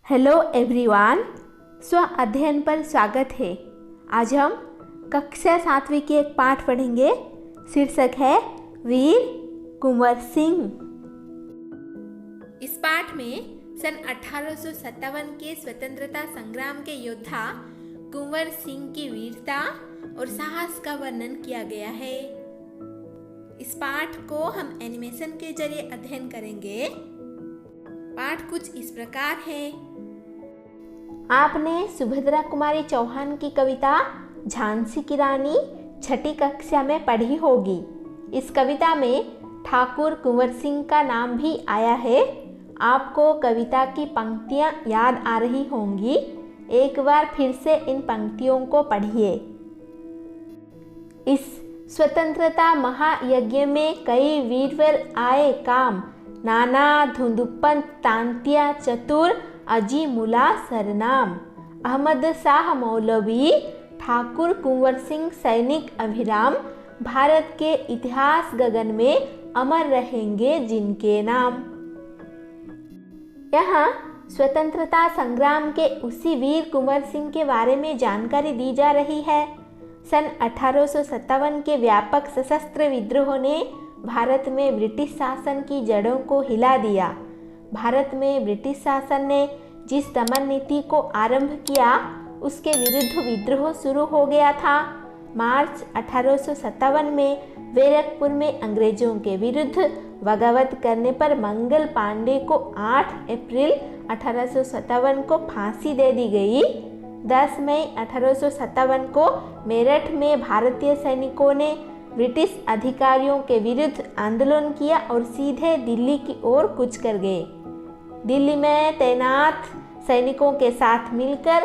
Hello everyone, स्व अध्ययन पर स्वागत है। आज हम कक्षा 7वीं के एक पाठ पढ़ेंगे। शीर्षक है वीर कुंवर सिंह। इस पाठ में सन 1857 के स्वतंत्रता संग्राम के योद्धा कुंवर सिंह की वीरता और साहस का वर्णन किया गया है। इस पाठ को हम एनिमेशन के जरिए अध्ययन करेंगे। पाठ कुछ इस प्रकार है। आपने सुभद्रा कुमारी चौहान की कविता झांसी की रानी छठी कक्षा में पढ़ी होगी। इस कविता में ठाकुर कुंवर सिंह का नाम भी आया है। आपको कविता की पंक्तियां याद आ रही होंगी। एक बार फिर से इन पंक्तियों को पढ़िए। इस स्वतंत्रता महायज्ञ में कई वीरवर आए काम, नाना धुंधुपन तांत्या चतुर अजी मुला सरनाम। अहमद शाह मौलवी ठाकुर कुंवर सिंह सैनिक अभिराम, भारत के इतिहास गगन में अमर रहेंगे जिनके नाम। यहाँ स्वतंत्रता संग्राम के उसी वीर कुंवर सिंह के बारे में जानकारी दी जा रही है। सन 1857 के व्यापक सशस्त्र विद्रोह ने भारत में ब्रिटिश शासन की जड़ों को हिला दिया। भारत में ब्रिटिश शासन ने जिस दमन नीति को आरंभ किया, उसके विरुद्ध विद्रोह शुरू हो गया था। मार्च 1857 में बैरकपुर में अंग्रेजों के विरुद्ध बगावत करने पर मंगल पांडे को 8 अप्रैल 1857 को फांसी दे दी गई। 10 मई 1857 को मेरठ में भारतीय सैनिकों ने ब्रिटिश अधिकारियों के विरुद्ध आंदोलन किया और सीधे दिल्ली की ओर कूच कर गए। दिल्ली में तैनात सैनिकों के साथ मिलकर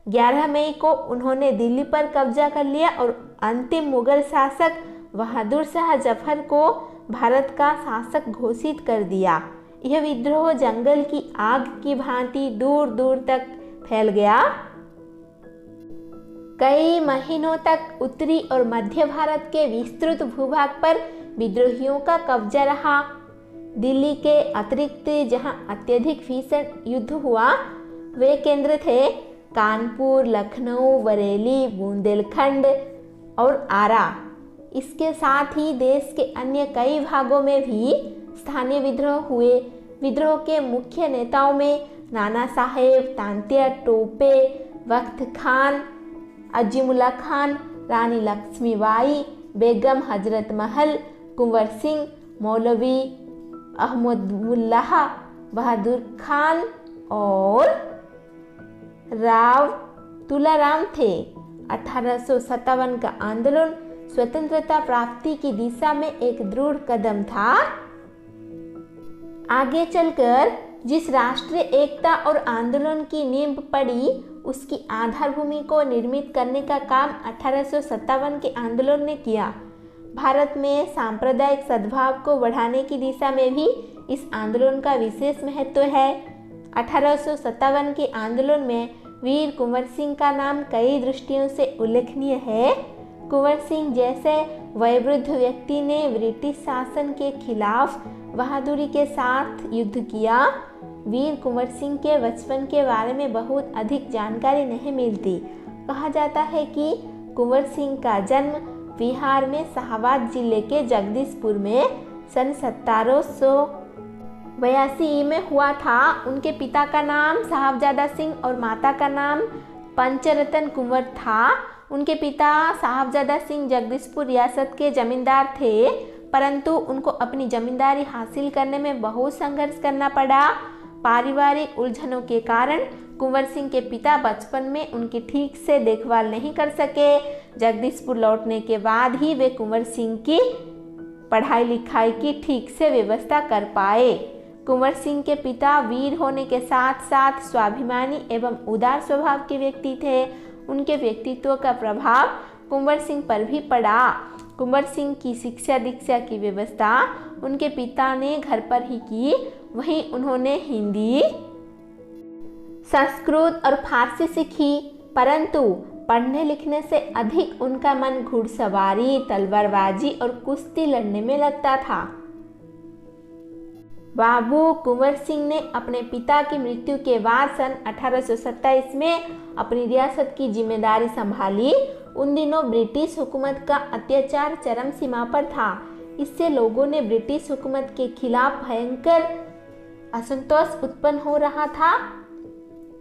11 मई को उन्होंने दिल्ली पर कब्जा कर लिया और अंतिम मुगल शासक बहादुर शाह जफर को भारत का शासक घोषित कर दिया। यह विद्रोह जंगल की आग की भांति दूर दूर तक फैल गया। कई महीनों तक उत्तरी और मध्य भारत के विस्तृत भूभाग पर विद्रोहियों का कब्जा रहा। दिल्ली के अतिरिक्त जहां अत्यधिक भीषण युद्ध हुआ, वे केंद्र थे कानपुर, लखनऊ, बरेली, बुंदेलखंड और आरा। इसके साथ ही देश के अन्य कई भागों में भी स्थानीय विद्रोह हुए। विद्रोह के मुख्य नेताओं में नाना साहेब, तांत्या टोपे, वक्त खान, अजीमुल्ला खान, रानी लक्ष्मीबाई, बेगम हजरत महल, कुंवर सिंह, मौलवी अहमदुल्लाह, बहादुर खान और राव तुलाराम थे। 1857 का आंदोलन स्वतंत्रता प्राप्ति की दिशा में एक दृढ़ कदम था। आगे चलकर जिस राष्ट्रीय एकता और आंदोलन की नींव पड़ी, उसकी आधारभूमि को निर्मित करने का काम 1857 के आंदोलन ने किया। भारत में सांप्रदायिक सद्भाव को बढ़ाने की दिशा में भी इस आंदोलन का विशेष महत्व है। 1857 के आंदोलन में वीर कुंवर सिंह का नाम कई दृष्टियों से उल्लेखनीय है। कुंवर सिंह जैसे वयोवृद्ध व्यक्ति ने ब्रिटिश शासन के खिलाफ बहादुरी के साथ युद्ध किया। वीर कुंवर सिंह के बचपन के बारे में बहुत अधिक जानकारी नहीं मिलती। कहा जाता है कि कुंवर सिंह का जन्म बिहार में शाहाबाद जिले के जगदीशपुर में सन 1782 में हुआ था। उनके पिता का नाम साहबजादा सिंह और माता का नाम पंचरतन कुंवर था। उनके पिता साहबजादा सिंह जगदीशपुर रियासत के जमींदार थे, परंतु उनको अपनी जमींदारी हासिल करने में बहुत संघर्ष करना पड़ा। पारिवारिक उलझनों के कारण कुंवर सिंह के पिता बचपन में उनकी ठीक से देखभाल नहीं कर सके। जगदीशपुर लौटने के बाद ही वे कुंवर सिंह की पढ़ाई लिखाई की ठीक से व्यवस्था कर पाए। कुंवर सिंह के पिता वीर होने के साथ साथ स्वाभिमानी एवं उदार स्वभाव के व्यक्ति थे। उनके व्यक्तित्व का प्रभाव कुंवर सिंह पर भी पड़ा। कुंवर सिंह की शिक्षा दीक्षा की व्यवस्था उनके पिता ने घर पर ही की। वहीं उन्होंने हिंदी, संस्कृत और फारसी सीखी, परंतु पढ़ने लिखने से अधिक उनका मन घुड़सवारी, तलवारबाजी और कुश्ती लड़ने में लगता था। बाबू कुंवर सिंह ने अपने पिता की मृत्यु के बाद सन 1827 में अपनी रियासत की जिम्मेदारी संभाली। उन दिनों ब्रिटिश हुकूमत का अत्याचार चरम सीमा पर था। इससे लोगों ने ब्रिटिश हुकूमत के खिलाफ भयंकर असंतोष उत्पन्न हो रहा था।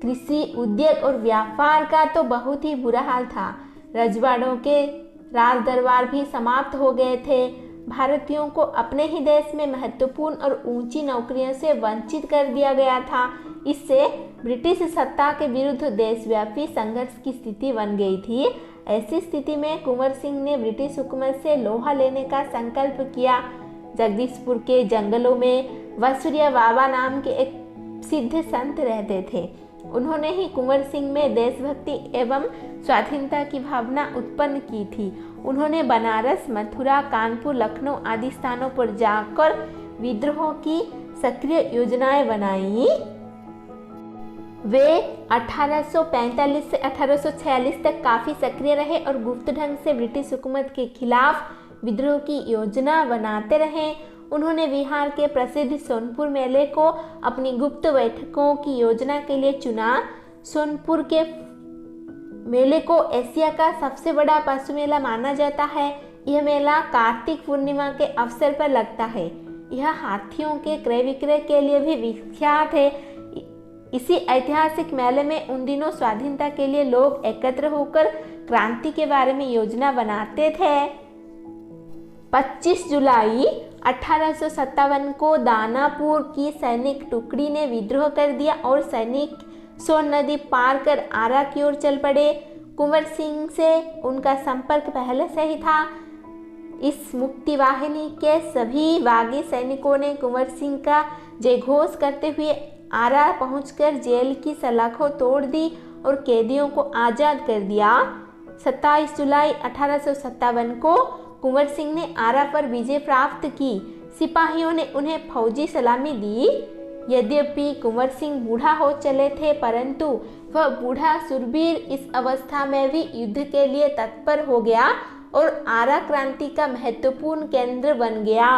कृषि, उद्योग और व्यापार का तो बहुत ही बुरा हाल था। रजवाड़ों के राज दरबार भी समाप्त हो गए थे। भारतीयों को अपने ही देश में महत्वपूर्ण और ऊंची नौकरियों से वंचित कर दिया गया था। इससे ब्रिटिश सत्ता के विरुद्ध देशव्यापी संघर्ष की स्थिति बन गई थी। ऐसी स्थिति में कुंवर सिंह ने ब्रिटिश हुकूमत से लोहा लेने का संकल्प किया। जगदीशपुर के जंगलों में वसुरिया बाबा नाम के एक सिद्ध संत रहते थे। उन्होंने ही कुंवर सिंह में देशभक्ति एवं स्वाधीनता की भावना उत्पन्न की थी। उन्होंने बनारस, मथुरा, कानपुर, लखनऊ आदि स्थानों पर जाकर विद्रोह की सक्रिय योजनाएं बनाई। वे 1845 से 1846 तक काफ़ी सक्रिय रहे और गुप्त ढंग से ब्रिटिश हुकूमत के खिलाफ विद्रोह की योजना बनाते रहे। उन्होंने बिहार के प्रसिद्ध सोनपुर मेले को अपनी गुप्त बैठकों की योजना के लिए चुना। सोनपुर के मेले को एशिया का सबसे बड़ा पशु मेला माना जाता है। यह मेला कार्तिक पूर्णिमा के अवसर पर लगता है। यह हाथियों के क्रय विक्रय के लिए भी विख्यात है। इसी ऐतिहासिक मेले में उन दिनों स्वाधीनता के लिए लोग एकत्र होकर क्रांति के बारे में योजना बनाते थे। 25 जुलाई 1857 को दानापुर की सैनिक टुकड़ी ने विद्रोह कर दिया और सैनिक सोन नदी पार कर आरा की ओर चल पड़े। कुंवर सिंह से उनका संपर्क पहले से ही था। इस मुक्ति वाहिनी के सभी बागी सैनिकों ने कुंवर सिंह का जयघोष करते हुए आरा पहुंचकर जेल की सलाखों तोड़ दी और कैदियों को आज़ाद कर दिया। 27 जुलाई 1857 को कुंवर सिंह ने आरा पर विजय प्राप्त की। सिपाहियों ने उन्हें फौजी सलामी दी। यद्यपि कुंवर सिंह बूढ़ा हो चले थे, परंतु वह बूढ़ा सुरवीर इस अवस्था में भी युद्ध के लिए तत्पर हो गया और आरा क्रांति का महत्वपूर्ण केंद्र बन गया।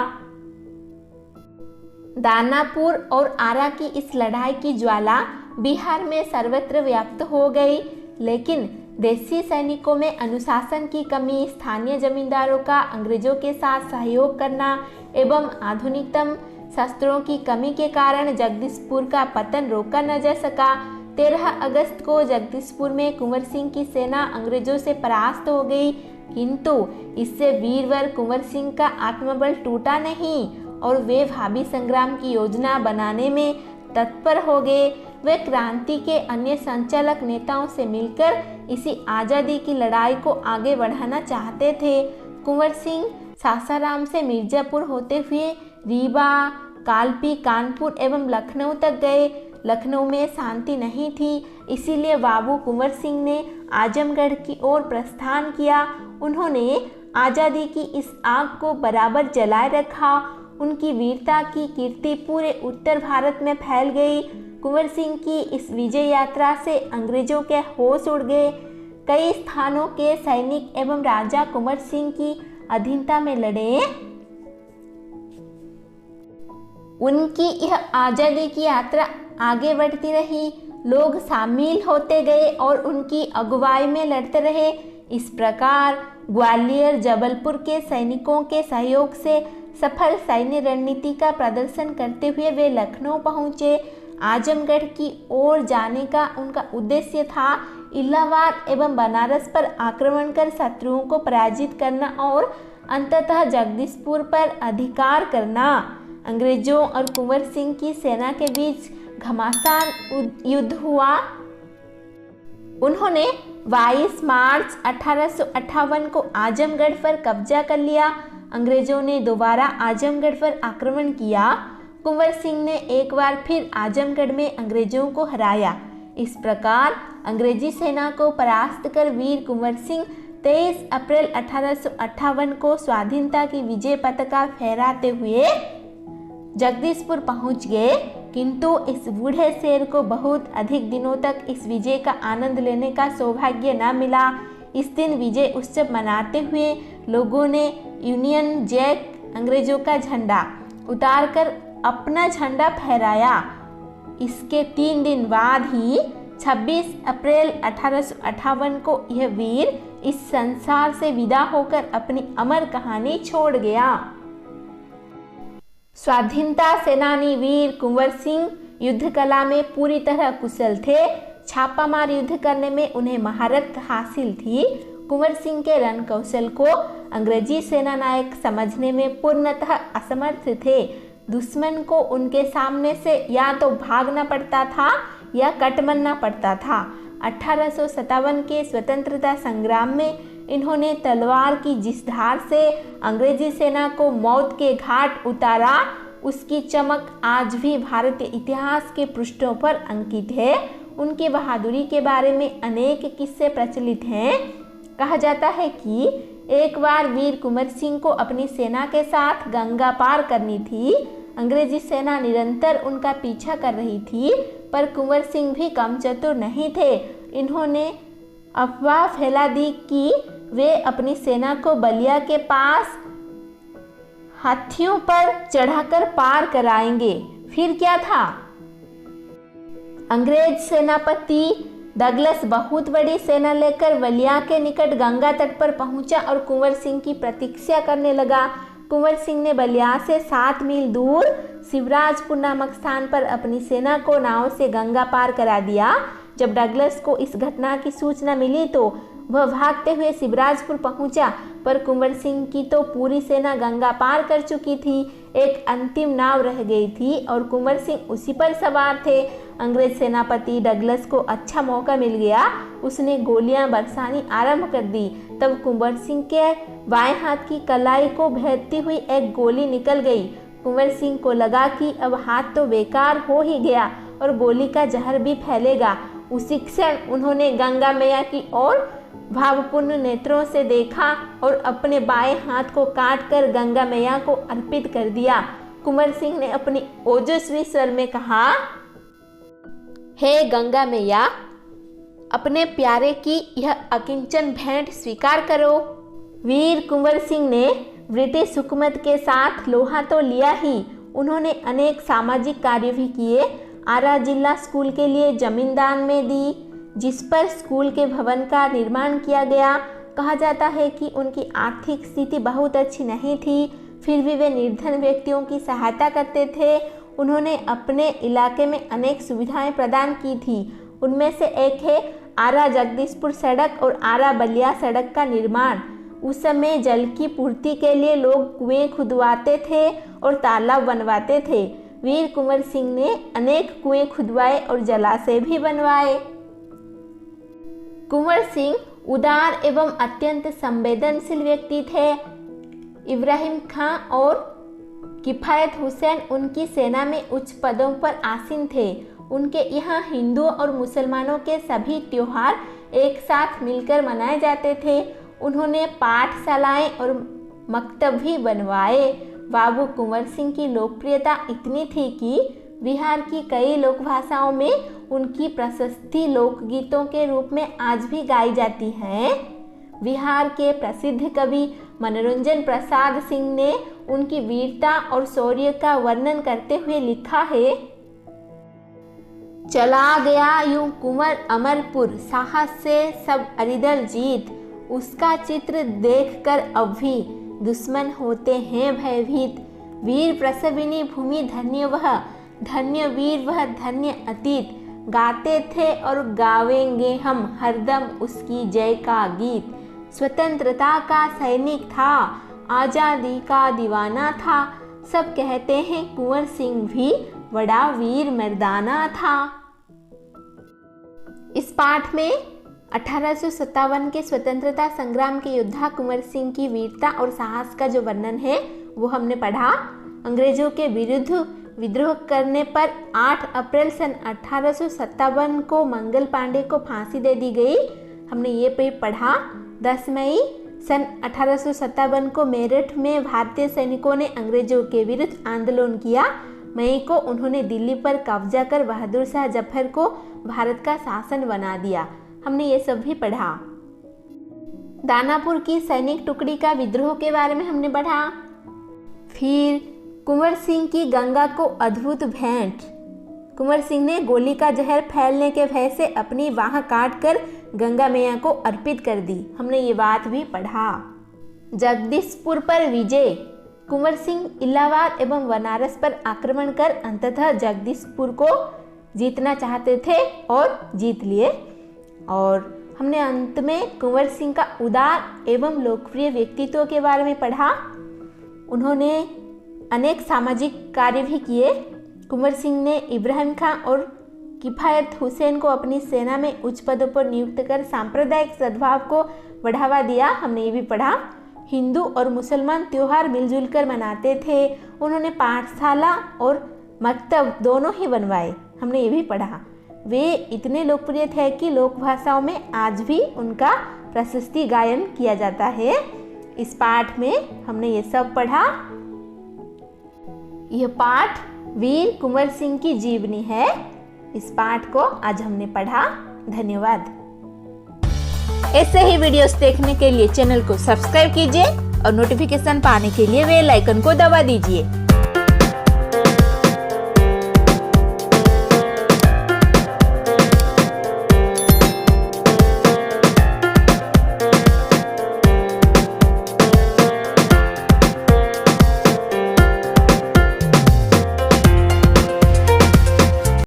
दानापुर और आरा की इस लड़ाई की ज्वाला बिहार में सर्वत्र व्याप्त हो गई, लेकिन देसी सैनिकों में अनुशासन की कमी, स्थानीय जमींदारों का अंग्रेजों के साथ सहयोग करना एवं आधुनिकतम शस्त्रों की कमी के कारण जगदीशपुर का पतन रोका न जा सका। 13 अगस्त को जगदीशपुर में कुंवर सिंह की सेना अंग्रेजों से परास्त हो गई, किंतु इससे वीरवर कुंवर सिंह का आत्मबल टूटा नहीं और वे भावी संग्राम की योजना बनाने में तत्पर हो गए। वे क्रांति के अन्य संचालक नेताओं से मिलकर इसी आज़ादी की लड़ाई को आगे बढ़ाना चाहते थे। कुंवर सिंह सासाराम से मिर्जापुर होते हुए रीवा, कालपी, कानपुर एवं लखनऊ तक गए। लखनऊ में शांति नहीं थी, इसीलिए बाबू कुंवर सिंह ने आजमगढ़ की ओर प्रस्थान किया। उन्होंने आज़ादी की इस आग को बराबर जलाए रखा। उनकी वीरता की कीर्ति पूरे उत्तर भारत में फैल गई। कुंवर सिंह की इस विजय यात्रा से अंग्रेजों के होश उड़ गए। कई स्थानों के सैनिक एवं राजा कुंवर सिंह की अधीनता में लड़े। उनकी यह आज़ादी की यात्रा आगे बढ़ती रही। लोग शामिल होते गए और उनकी अगुवाई में लड़ते रहे। इस प्रकार ग्वालियर, जबलपुर के सैनिकों के सहयोग से सफल सैन्य रणनीति का प्रदर्शन करते हुए वे लखनऊ पहुँचे। आजमगढ़ की ओर जाने का उनका उद्देश्य था इलाहाबाद एवं बनारस पर आक्रमण कर शत्रुओं को पराजित करना और अंततः जगदीशपुर पर अधिकार करना। अंग्रेजों और कुंवर सिंह की सेना के बीच घमासान युद्ध हुआ। उन्होंने 22 मार्च 1858 को आजमगढ़ पर कब्जा कर लिया। अंग्रेजों ने दोबारा आजमगढ़ पर आक्रमण किया। कुंवर सिंह ने एक बार फिर आजमगढ़ में अंग्रेजों को हराया। इस प्रकार अंग्रेजी सेना को परास्त कर वीर कुंवर सिंह 23 अप्रैल 1858 को स्वाधीनता की विजय पताका फहराते हुए जगदीशपुर पहुंच गए, किंतु इस बूढ़े शेर को बहुत अधिक दिनों तक इस विजय का आनंद लेने का सौभाग्य न मिला। इस दिन विजय उत्सव मनाते हुए लोगों ने यूनियन जैक अंग्रेजों का झंडा उतारकर अपना झंडा फहराया। इसके 3 दिन बाद ही 26 अप्रैल 1858 को यह वीर इस संसार से विदा होकर अपनी अमर कहानी छोड़ गया। स्वाधीनता सेनानी वीर कुंवर सिंह युद्ध कला में पूरी तरह कुशल थे। छापामार युद्ध करने में उन्हें महारत हासिल थी। कुंवर सिंह के रण कौशल को अंग्रेजी सेना नायक समझने में पूर्णतः असमर्थ थे। दुश्मन को उनके सामने से या तो भागना पड़ता था या कटमनना पड़ता था। 1857 के स्वतंत्रता संग्राम में इन्होंने तलवार की जिस धार से अंग्रेजी सेना को मौत के घाट उतारा, उसकी चमक आज भी भारतीय इतिहास के पृष्ठों पर अंकित है। उनकी बहादुरी के बारे में अनेक किस्से प्रचलित हैं। कहा जाता है कि एक बार वीर कुंवर सिंह को अपनी सेना के साथ गंगा पार करनी थी। अंग्रेजी सेना निरंतर उनका पीछा कर रही थी, पर कुंवर सिंह भी कम चतुर नहीं थे। इन्होंने अफवाह फैला दी कि वे अपनी सेना को बलिया के पास हाथियों पर चढ़ाकर पार कराएंगे। फिर क्या था? अंग्रेज सेनापति डगलस बहुत बड़ी सेना लेकर बलिया के निकट गंगा तट पर पहुंचा और कुंवर सिंह की प्रतीक्षा करने लगा। कुंवर सिंह ने बलिया से 7 मील दूर शिवराजपुर नामक स्थान पर अपनी सेना को नाव से गंगा पार करा दिया। जब डगलस को इस घटना की सूचना मिली तो वह भागते हुए शिवराजपुर पहुंचा, पर कुंवर सिंह की तो पूरी सेना गंगा पार कर चुकी थी। एक अंतिम नाव रह गई थी और कुंवर सिंह उसी पर सवार थे। अंग्रेज सेनापति डगलस को अच्छा मौका मिल गया। उसने गोलियां बरसानी आरंभ कर दी। तब कुंवर सिंह के बाएं हाथ की कलाई को भेदती हुई एक गोली निकल गई। कुंवर सिंह को लगा कि अब हाथ तो बेकार हो ही गया और गोली का जहर भी फैलेगा। उसी क्षण उन्होंने गंगा मैया की ओर भावपूर्ण नेत्रों से देखा और अपने बाएं हाथ को काटकर गंगा मैया को अर्पित कर दिया। कुंवर सिंह ने अपनी ओजस्वी स्वर में कहा, हे गंगा मैया, अपने प्यारे की यह अकिंचन भेंट स्वीकार करो। वीर कुंवर सिंह ने ब्रिटिश हुकूमत के साथ लोहा तो लिया ही, उन्होंने अनेक सामाजिक कार्य भी किए। आरा जिला स्कूल के लिए जमीन दान में दी, जिस पर स्कूल के भवन का निर्माण किया गया। कहा जाता है कि उनकी आर्थिक स्थिति बहुत अच्छी नहीं थी, फिर भी वे निर्धन व्यक्तियों की सहायता करते थे। उन्होंने अपने इलाके में अनेक सुविधाएं प्रदान की थी। उनमें से एक है आरा जगदीशपुर सड़क और आरा बलिया सड़क का निर्माण। उस समय जल की पूर्ति के लिए लोग कुएं खुदवाते थे और तालाब बनवाते थे। वीर कुंवर सिंह ने अनेक कुएं खुदवाए और जलाशय भी बनवाए। कुंवर सिंह उदार एवं अत्यंत संवेदनशील व्यक्ति थे। इब्राहिम खां और किफायत हुसैन उनकी सेना में उच्च पदों पर आसीन थे। उनके यहाँ हिंदुओं और मुसलमानों के सभी त्योहार एक साथ मिलकर मनाए जाते थे। उन्होंने पाठशालाएं और मकतब भी बनवाए। बाबू कुंवर सिंह की लोकप्रियता इतनी थी कि बिहार की कई लोक भाषाओं में उनकी प्रशस्ति लोकगीतों के रूप में आज भी गाई जाती है। बिहार के प्रसिद्ध कवि मनोरंजन प्रसाद सिंह ने उनकी वीरता और शौर्य का वर्णन करते हुए लिखा है, चला गया यूं कुंवर अमरपुर, साहस से सब अरिदल जीत। उसका चित्र देखकर अब भी दुश्मन होते हैं भयभीत। वीर प्रसविनी भूमि धन्य वह, धन्य वीर वह धन्य अतीत। गाते थे और गावेंगे हम हरदम उसकी जय का गीत। स्वतंत्रता का सैनिक था, आज़ादी का दीवाना था। सब कहते हैं कुंवर सिंह भी बड़ा वीर मर्दाना था। इस पाठ में 1857 के स्वतंत्रता संग्राम के योद्धा कुंवर सिंह की वीरता और साहस का जो वर्णन है वो हमने पढ़ा। अंग्रेजों के विरुद्ध विद्रोह करने पर 8 अप्रैल सन 1857 को मंगल पांडे को फांसी दे दी गई, हमने ये भी पढ़ा। 10 मई सन 1857 को मेरठ में भारतीय सैनिकों ने अंग्रेजों के विरुद्ध आंदोलन किया। मई को उन्होंने दिल्ली पर कब्जा कर बहादुर शाह जफर को भारत का शासन बना दिया, हमने ये सब भी पढ़ा। दानापुर की सैनिक टुकड़ी का विद्रोह के बारे में हमने पढ़ा। फिर कुंवर सिंह की गंगा को अद्भुत भेंट। कुंवर सिंह ने गोली का जहर फैलने के भय से अपनी बाह काट कर गंगा मैया को अर्पित कर दी। हमने ये बात भी पढ़ा। जगदीशपुर पर विजय। कुंवर सिंह इलाहाबाद एवं बनारस पर आक्रमण कर अंततः जगदीशपुर को जीतना चाहते थे और जीत लिए। और हमने अंत में कुंवर सिंह का उदार एवं लोकप्रिय व्यक्तित्व के बारे में पढ़ा। उन्होंने अनेक सामाजिक कार्य भी किए। कुंवर सिंह ने इब्राहिम खान और किफायत हुसैन को अपनी सेना में उच्च पदों पर नियुक्त कर सांप्रदायिक सद्भाव को बढ़ावा दिया। हमने ये भी पढ़ा। हिंदू और मुसलमान त्योहार मिलजुल कर मनाते थे। उन्होंने पाठशाला और मकतब दोनों ही बनवाए। हमने ये भी पढ़ा। वे इतने लोकप्रिय थे कि लोक भाषाओं में आज भी उनका प्रशस्ति गायन किया जाता है। इस पाठ में हमने ये सब पढ़ा। यह पाठ वीर कुंवर सिंह की जीवनी है। इस पाठ को आज हमने पढ़ा। धन्यवाद। ऐसे ही वीडियोस देखने के लिए चैनल को सब्सक्राइब कीजिए और नोटिफिकेशन पाने के लिए बेल आइकन को दबा दीजिए।